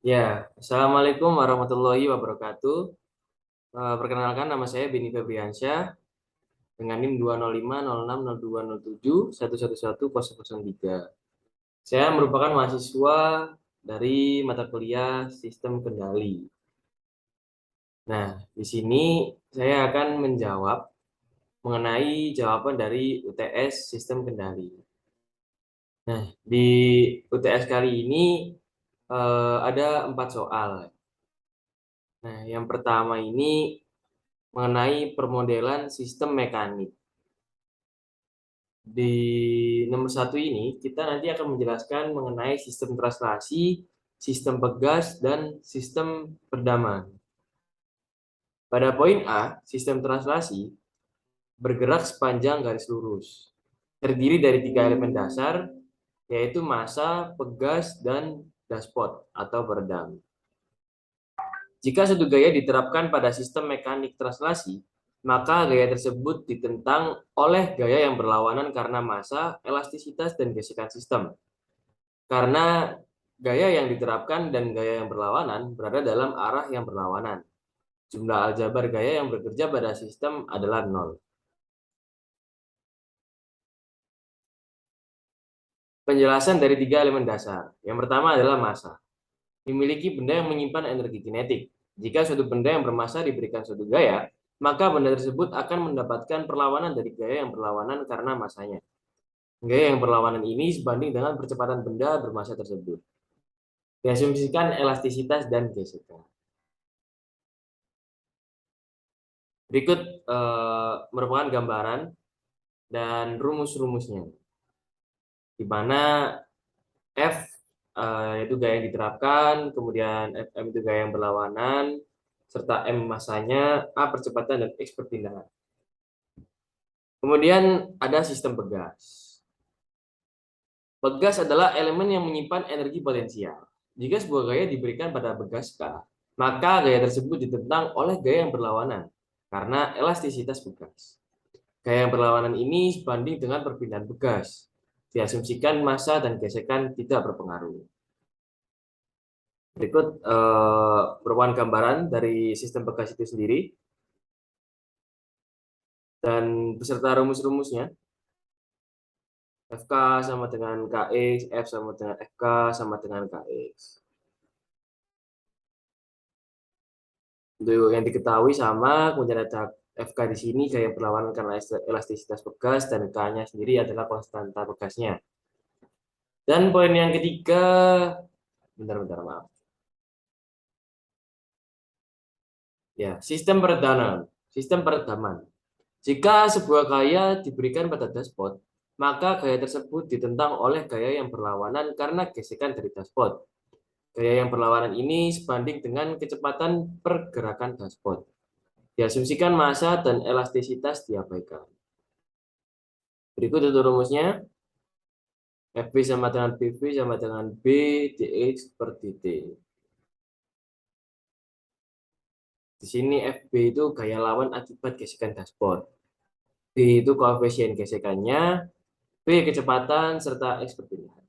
Ya, Assalamualaikum warahmatullahi wabarakatuh. Perkenalkan nama saya Beni Febriansyah dengan NIM 205060207111003. Saya merupakan mahasiswa dari mata kuliah Sistem Kendali. Nah, di sini saya akan menjawab mengenai jawaban dari UTS Sistem Kendali. Nah, di UTS kali ini ada 4 soal. Nah, yang pertama ini mengenai permodelan sistem mekanik. Di nomor satu ini, kita nanti akan menjelaskan mengenai sistem translasi, sistem pegas, dan sistem peredaman. Pada poin A, sistem translasi bergerak sepanjang garis lurus. Terdiri dari 3 elemen dasar, yaitu massa, pegas, dan dashpot atau peredam. Jika suatu gaya diterapkan pada sistem mekanik translasi, maka gaya tersebut ditentang oleh gaya yang berlawanan karena massa, elastisitas, dan gesekan sistem. Karena gaya yang diterapkan dan gaya yang berlawanan berada dalam arah yang berlawanan. Jumlah aljabar gaya yang bekerja pada sistem adalah 0. Penjelasan dari 3 elemen dasar. Yang pertama adalah massa. Memiliki benda yang menyimpan energi kinetik. Jika suatu benda yang bermassa diberikan suatu gaya, maka benda tersebut akan mendapatkan perlawanan dari gaya yang berlawanan karena massanya. Gaya yang berlawanan ini sebanding dengan percepatan benda bermassa tersebut. Diasumsikan elastisitas dan gesekan. Berikut merupakan gambaran dan rumus-rumusnya, di mana F itu gaya yang diterapkan, kemudian Fm itu gaya yang berlawanan, serta M masanya, A percepatan, dan X perpindahan. Kemudian ada sistem pegas. Pegas adalah elemen yang menyimpan energi potensial. Jika sebuah gaya diberikan pada pegas K, maka gaya tersebut ditentang oleh gaya yang berlawanan karena elastisitas pegas. Gaya yang berlawanan ini sebanding dengan perpindahan pegas. Diasumsikan massa dan gesekan tidak berpengaruh. Berikut merupakan gambaran dari sistem pegas itu sendiri dan beserta rumus-rumusnya. FK sama dengan KX, F sama dengan FK sama dengan KX. Untuk yang diketahui sama, kemudian ada FK di sini gaya berlawanan karena elastisitas pegas, dan K-nya sendiri adalah konstanta pegasnya. Dan poin yang ketiga, bentar, maaf. Ya, sistem peredaman. Sistem peredaman. Jika sebuah gaya diberikan pada dashpot, maka gaya tersebut ditentang oleh gaya yang berlawanan karena gesekan dari dashpot. Gaya yang berlawanan ini sebanding dengan kecepatan pergerakan dashpot. Diasumsikan massa dan elastisitas diabaikan. Berikut itu rumusnya. FB sama dengan PV sama dengan B dx per dt. Di sini FB itu gaya lawan akibat gesekan dashpot. B itu koefisien gesekannya, B kecepatan, serta X perpindahan.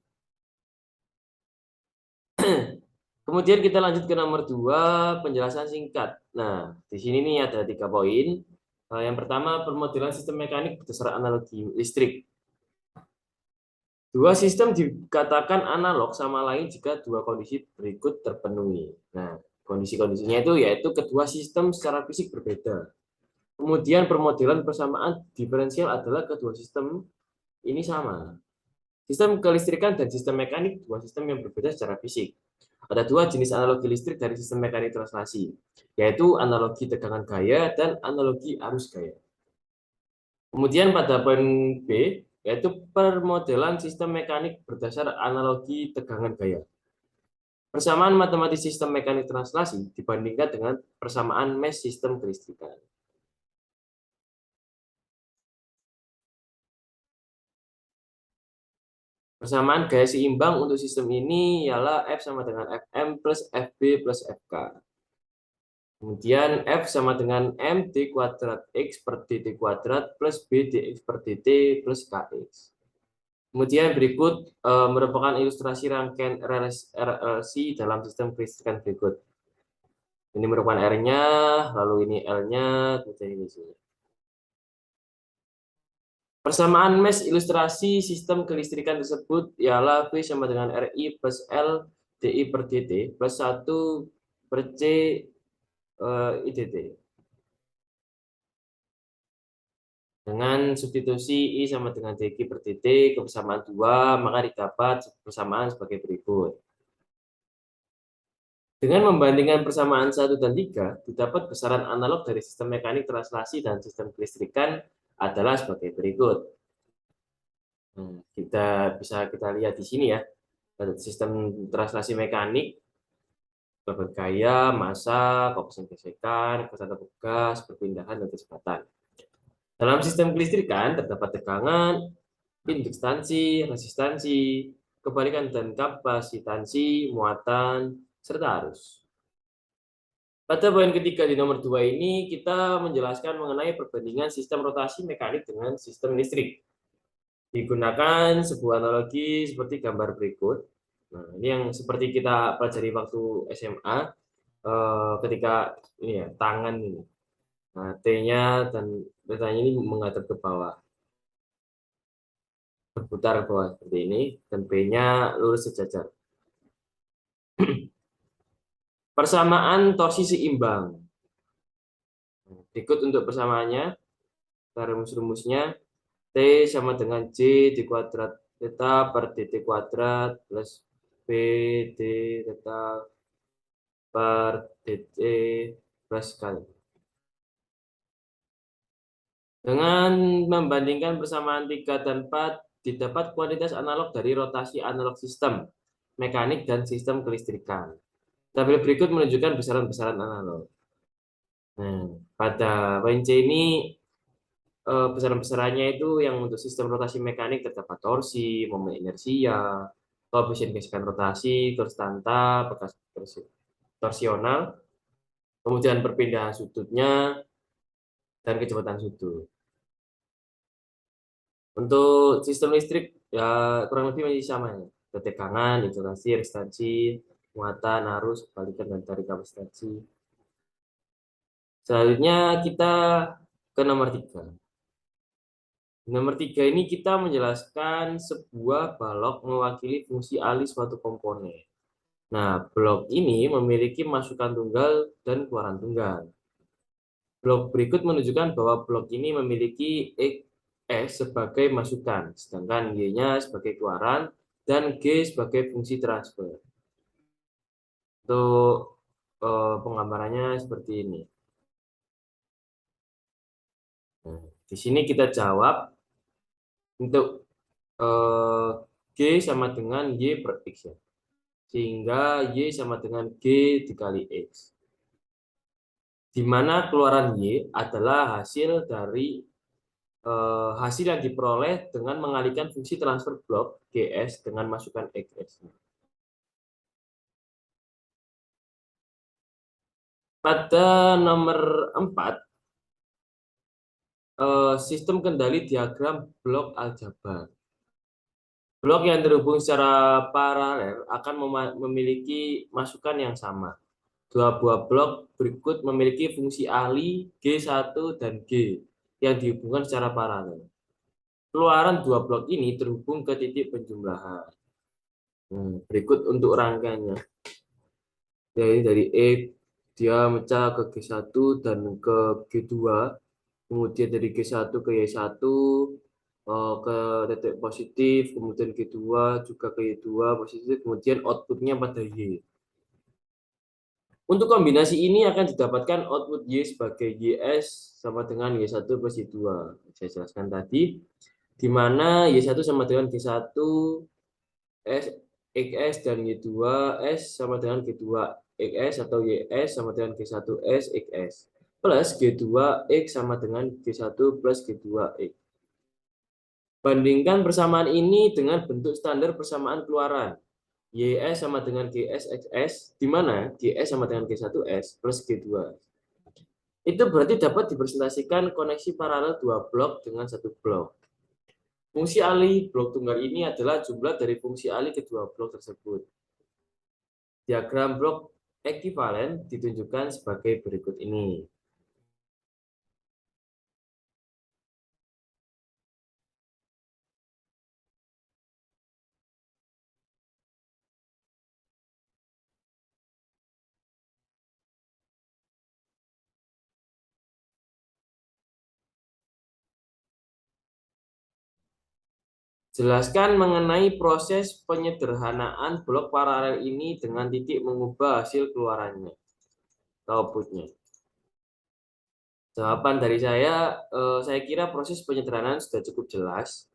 Kemudian kita lanjut ke nomor 2, penjelasan singkat. Nah, di sini nih ada 3 poin. Yang pertama, permodelan sistem mekanik berdasarkan analogi listrik. Dua sistem dikatakan analog sama lain jika dua kondisi berikut terpenuhi. Nah, kondisi-kondisinya itu yaitu kedua sistem secara fisik berbeda. Kemudian permodelan persamaan diferensial adalah kedua sistem ini sama. Sistem kelistrikan dan sistem mekanik, dua sistem yang berbeda secara fisik. Ada 2 jenis analogi listrik dari sistem mekanik translasi, yaitu analogi tegangan gaya dan analogi arus gaya. Kemudian pada poin B, yaitu permodelan sistem mekanik berdasar analogi tegangan gaya. Persamaan matematis sistem mekanik translasi dibandingkan dengan persamaan mesh sistem kelistrikan. Persamaan gaya seimbang untuk sistem ini ialah F sama dengan Fm plus Fb plus Fk. Kemudian F sama dengan M d kuadrat X per dt kuadrat plus B dx per dt plus Kx. Kemudian berikut merupakan ilustrasi rangkaian RLC dalam sistem kelistrikan berikut. Ini merupakan R-nya, lalu ini L-nya, kemudian ini sini. Persamaan mesh ilustrasi sistem kelistrikan tersebut ialah V sama dengan RI plus L DI per DT plus 1 per C IDT. Dengan substitusi I sama dengan DQ per DT ke persamaan 2, maka didapat persamaan sebagai berikut. Dengan membandingkan persamaan 1 dan 3, didapat besaran analog dari sistem mekanik translasi dan sistem kelistrikan adalah sebagai berikut. Kita lihat di sini ya, sistem translasi mekanik, bergaya, massa, koefisien gesekan, kecepatan gas, perpindahan, dan kecepatan. Dalam sistem kelistrikan terdapat tegangan, induktansi, resistansi, kebalikan dan kapasitansi, muatan, serta arus. Pada poin ketiga di nomor 2 ini, kita menjelaskan mengenai perbandingan sistem rotasi mekanik dengan sistem listrik. Digunakan sebuah analogi seperti gambar berikut. Nah, ini yang seperti kita pelajari waktu SMA, ketika ini ya, tangan ini. Nah, T-nya dan T-nya ini menghadap ke bawah. Berputar ke bawah seperti ini, dan B-nya lurus sejajar. Persamaan torsi seimbang. Berikut untuk persamaannya, rumus-rumusnya. T sama dengan J di kuadrat theta per dt kuadrat plus B d theta per dt plus kali. Dengan membandingkan persamaan 3 dan 4, didapat kuantitas analog dari rotasi analog sistem mekanik dan sistem kelistrikan. Tabel berikut menunjukkan besaran-besaran analog. Nah, pada poin C ini besaran-besarannya itu yang untuk sistem rotasi mekanik terdapat torsi, momen inersia, koefisien gesekan rotasi, konstanta, bekas torsional, kemudian perpindahan sudutnya, dan kecepatan sudut. Untuk sistem listrik ya kurang lebih masih sama ya. Ketegangan, induktansi, resistansi, muatan, arus, kebalikan, dan tarik kapasitansi. Selanjutnya kita ke nomor 3. Nomor 3 ini kita menjelaskan sebuah balok mewakili fungsi alih suatu komponen. Nah, blok ini memiliki masukan tunggal dan keluaran tunggal. Blok berikut menunjukkan bahwa blok ini memiliki X sebagai masukan, sedangkan Y-nya sebagai keluaran, dan G sebagai fungsi transfer. Untuk penggambarannya seperti ini. Nah, di sini kita jawab untuk G sama dengan Y per X ya. Sehingga Y sama dengan G dikali X. Di mana keluaran Y adalah hasil dari hasil yang diperoleh dengan mengalihkan fungsi transfer blok GS dengan masukan XS. Pada nomor 4, sistem kendali diagram blok aljabar. Blok yang terhubung secara paralel akan memiliki masukan yang sama. Dua buah blok berikut memiliki fungsi alih G1 dan G yang dihubungkan secara paralel. Keluaran dua blok ini terhubung ke titik penjumlahan. Berikut untuk rangkaiannya. Jadi dari E dia mecah ke G1 dan ke G2. Kemudian dari G1 ke Y1 ke titik positif, kemudian G2 juga ke Y2 positif, kemudian outputnya pada Y. Untuk kombinasi ini akan didapatkan output Y sebagai YS sama dengan Y1 plus Y2. Saya jelaskan tadi, di mana Y1 sama dengan G1 S XS dan Y2 S sama dengan G2 XS atau YS sama dengan G1 S XS plus G2 X sama dengan G1 plus G2 X. Bandingkan persamaan ini dengan bentuk standar persamaan keluaran. YS sama dengan GS XS, di mana GS sama dengan G1S plus G2. Itu berarti dapat dipresentasikan koneksi paralel dua blok dengan satu blok. Fungsi alih blok tunggal ini adalah jumlah dari fungsi alih kedua blok tersebut. Diagram blok ekuivalen ditunjukkan sebagai berikut ini. Jelaskan mengenai proses penyederhanaan blok paralel ini dengan titik mengubah hasil keluarannya, outputnya. Jawaban dari saya kira proses penyederhanaan sudah cukup jelas,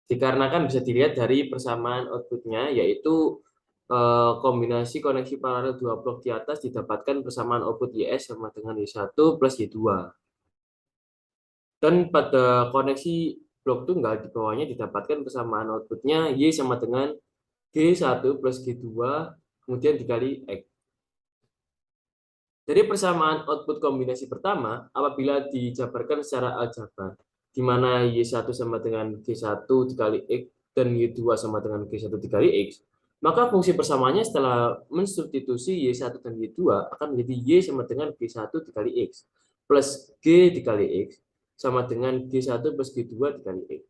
dikarenakan bisa dilihat dari persamaan outputnya, yaitu kombinasi koneksi paralel dua blok di atas didapatkan persamaan output YS sama dengan Y1 plus Y2. Dan pada koneksi blok tunggal di bawahnya didapatkan persamaan outputnya Y sama dengan G1 plus G2 kemudian dikali X. Dari persamaan output kombinasi pertama, apabila dijabarkan secara aljabar, di mana Y1 sama dengan G1 dikali X dan Y2 sama dengan G1 dikali X, maka fungsi persamaannya setelah mensubstitusi Y1 dan Y2 akan menjadi Y sama dengan G1 dikali X plus G dikali X sama dengan G1 plus G2 dikali X.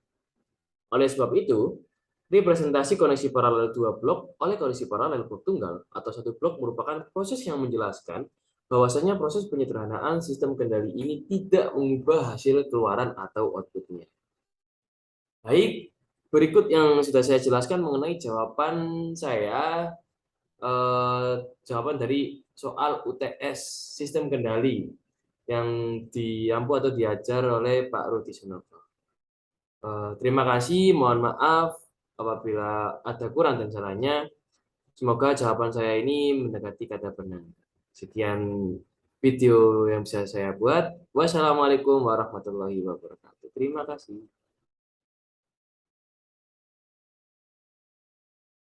Oleh sebab itu, representasi koneksi paralel dua blok oleh koneksi paralel blok tunggal atau satu blok merupakan proses yang menjelaskan bahwasanya proses penyederhanaan sistem kendali ini tidak mengubah hasil keluaran atau outputnya. Baik, berikut yang sudah saya jelaskan mengenai saya, jawaban dari soal UTS sistem kendali yang diampu atau diajar oleh Pak Rudi Sunoto. Terima kasih, mohon maaf apabila ada kurang dan salahnya. Semoga jawaban saya ini mendekati kata benar. Sekian video yang bisa saya buat. Wassalamualaikum warahmatullahi wabarakatuh. Terima kasih.